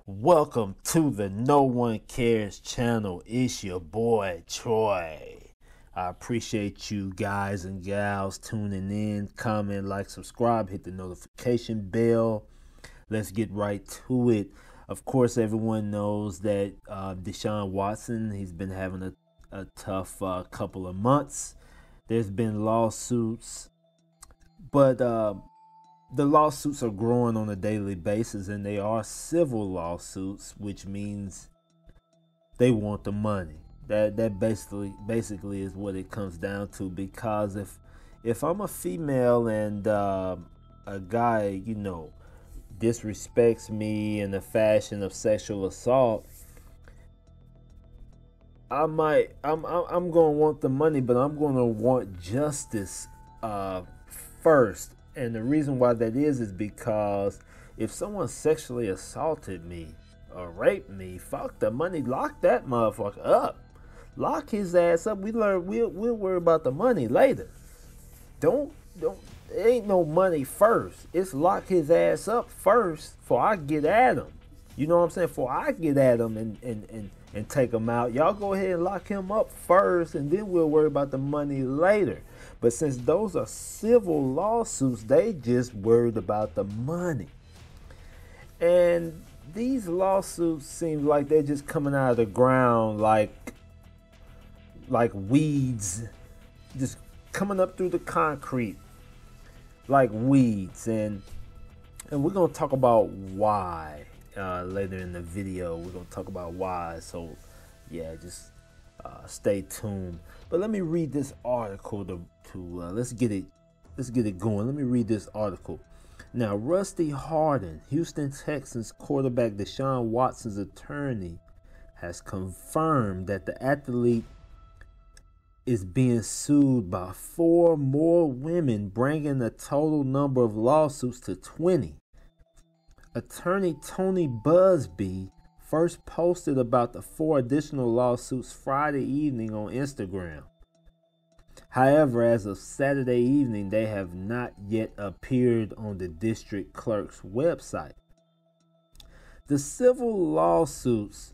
Welcome to the No One Cares channel. It's your boy Troy. I appreciate you guys and gals tuning in. Comment, like, subscribe, hit the notification bell. Let's get right to it. Of course, everyone knows that Deshaun Watson, he's been having a tough couple of months. There's been lawsuits, but the lawsuits are growing on a daily basis, and they are civil lawsuits, which means they want the money. That basically is what it comes down to. Because if I'm a female and a guy, disrespects me in the fashion of sexual assault, I'm gonna want the money, but I'm gonna want justice first. And the reason why that is because if someone sexually assaulted me or raped me, fuck the money, lock that motherfucker up. Lock his ass up. We'll worry about the money later. Don't it ain't no money first. It's lock his ass up first before I get at him. You know what I'm saying? Before I get at him and take him out. Y'all go ahead and lock him up first, and then we'll worry about the money later. But since those are civil lawsuits, they just worried about the money. And these lawsuits seem like they're just coming out of the ground like weeds, just coming up through the concrete like weeds. And we're going to talk about why later in the video. We're going to talk about why. So, yeah, just stay tuned. But let me read this article to let's get it going. Let me read this article. Now, Rusty Hardin, Houston Texans quarterback Deshaun Watson's attorney, has confirmed that the athlete is being sued by 4 more women, bringing the total number of lawsuits to 20. Attorney Tony Busby first posted about the 4 additional lawsuits Friday evening on Instagram. However, as of Saturday evening, they have not yet appeared on the district clerk's website. The civil lawsuits,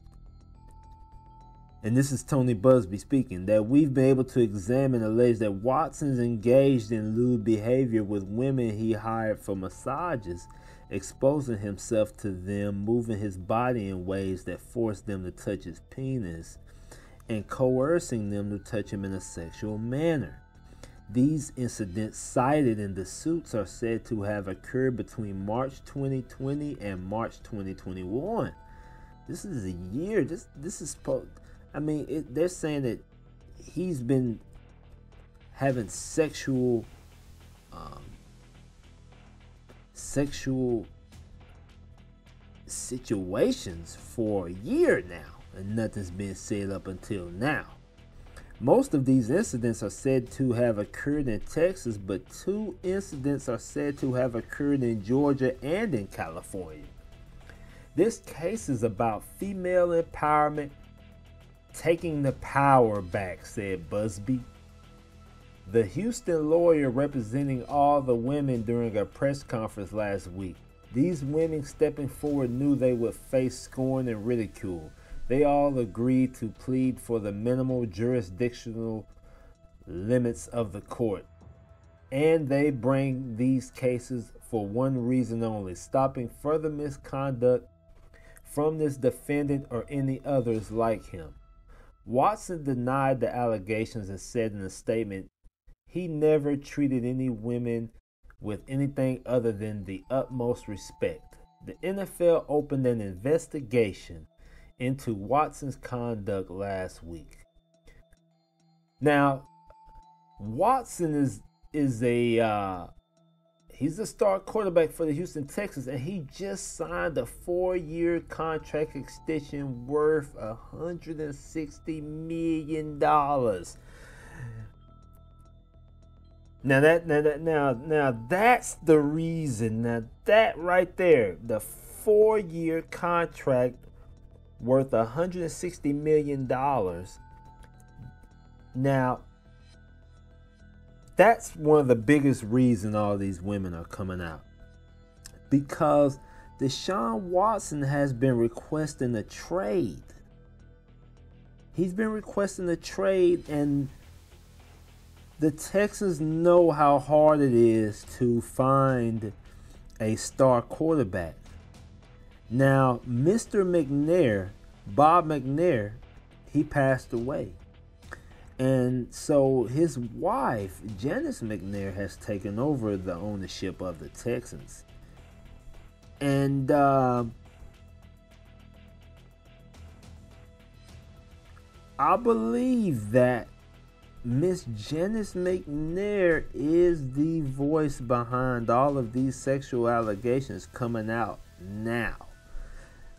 and this is Tony Busby speaking, that we've been able to examine allege that Watson's engaged in lewd behavior with women he hired for massages, exposing himself to them, moving his body in ways that forced them to touch his penis, and coercing them to touch him in a sexual manner. These incidents cited in the suits are said to have occurred between March 2020 and March 2021. This is a year. This is supposed. They're saying that he's been having sexual situations for a year now, and nothing's been said up until now. Most of these incidents are said to have occurred in Texas, but 2 incidents are said to have occurred in Georgia and in California. This case is about female empowerment, taking the power back, said Busby, the Houston lawyer representing all the women during a press conference last week. These women stepping forward knew they would face scorn and ridicule. They all agreed to plead for the minimal jurisdictional limits of the court. And they bring these cases for one reason only: stopping further misconduct from this defendant or any others like him. Watson denied the allegations and said in a statement he never treated any women with anything other than the utmost respect. The NFL opened an investigation into Watson's conduct last week. Now, Watson is a he's a star quarterback for the Houston Texans, and he just signed a 4-year contract extension worth $160 million. Now that's the reason. Now that right there, the 4-year contract worth $160 million. Now, that's one of the biggest reasons all these women are coming out. Because Deshaun Watson has been requesting a trade. He's been requesting a trade, and the Texans know how hard it is to find a star quarterback. Now, Mr. McNair, Bob McNair, he passed away. And so his wife, Janice McNair, has taken over the ownership of the Texans. And I believe that Miss Janice McNair is the voice behind all of these sexual allegations coming out now,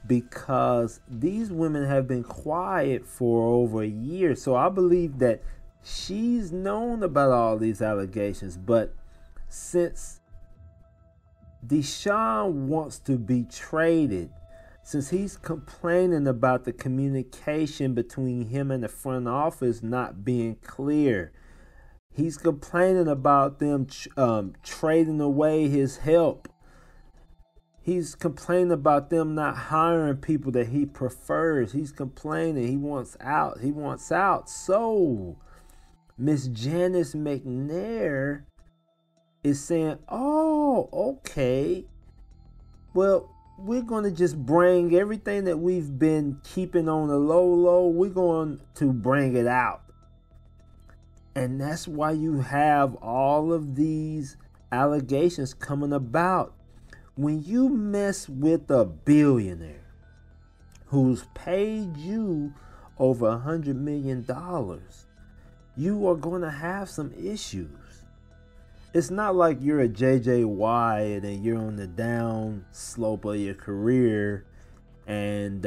because these women have been quiet for over a year. So I believe that she's known about all these allegations, but since Deshaun wants to be traded, since he's complaining about the communication between him and the front office not being clear, he's complaining about them trading away his help. He's complaining about them not hiring people that he prefers. He's complaining. He wants out. He wants out. So Miss Janice McNair is saying, oh, okay, well, we're going to just bring everything that we've been keeping on the low, we're going to bring it out. And that's why you have all of these allegations coming about. When you mess with a billionaire who's paid you over $100 million, you are going to have some issues. It's not like you're a J.J. Watt and you're on the down slope of your career and,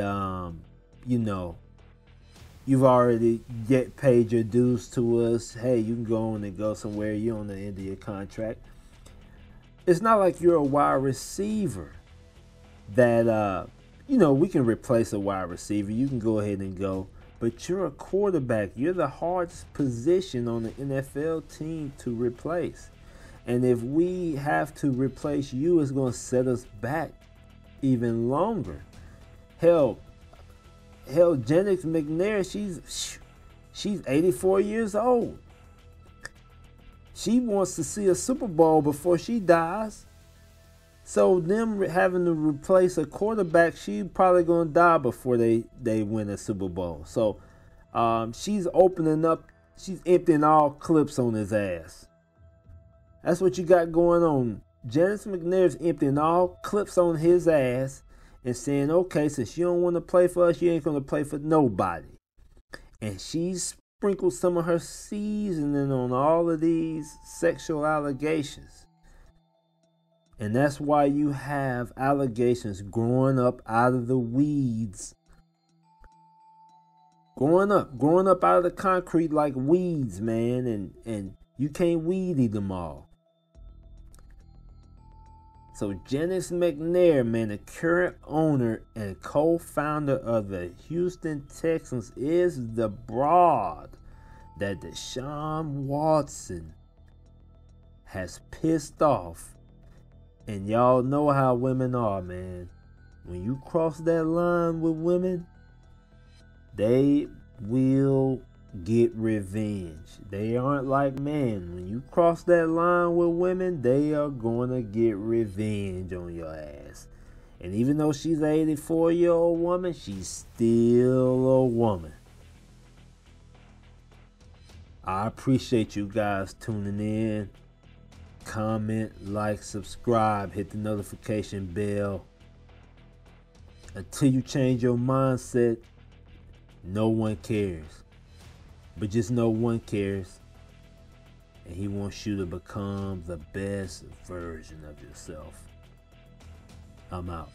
you've already paid your dues to us. Hey, you can go on and go somewhere. You're on the end of your contract. It's not like you're a wide receiver that, we can replace a wide receiver. You can go ahead and go. But you're a quarterback. You're the hardest position on the NFL team to replace. And if we have to replace you, it's going to set us back even longer. Hell, Janice McNair, she's 84 years old. She wants to see a Super Bowl before she dies. So them having to replace a quarterback, she's probably going to die before they win a Super Bowl. So she's emptying all clips on his ass. That's what you got going on. Janice McNair's emptying all clips on his ass and saying, okay, since you don't want to play for us, you ain't going to play for nobody. And she's sprinkled some of her seasoning on all of these sexual allegations. And that's why you have allegations growing up out of the weeds. Growing up out of the concrete like weeds, man. And you can't weed eat them all. So Janice McNair, man, the current owner and co-founder of the Houston Texans, is the broad that Deshaun Watson has pissed off. And y'all know how women are, man. When you cross that line with women, they will get revenge. They aren't like men. When you cross that line with women, they are going to get revenge on your ass. And even though she's an 84-year-old woman, she's still a woman. I appreciate you guys tuning in. Comment, like, subscribe, hit the notification bell. Until you change your mindset, no one cares. But just know one cares, and he wants you to become the best version of yourself. I'm out.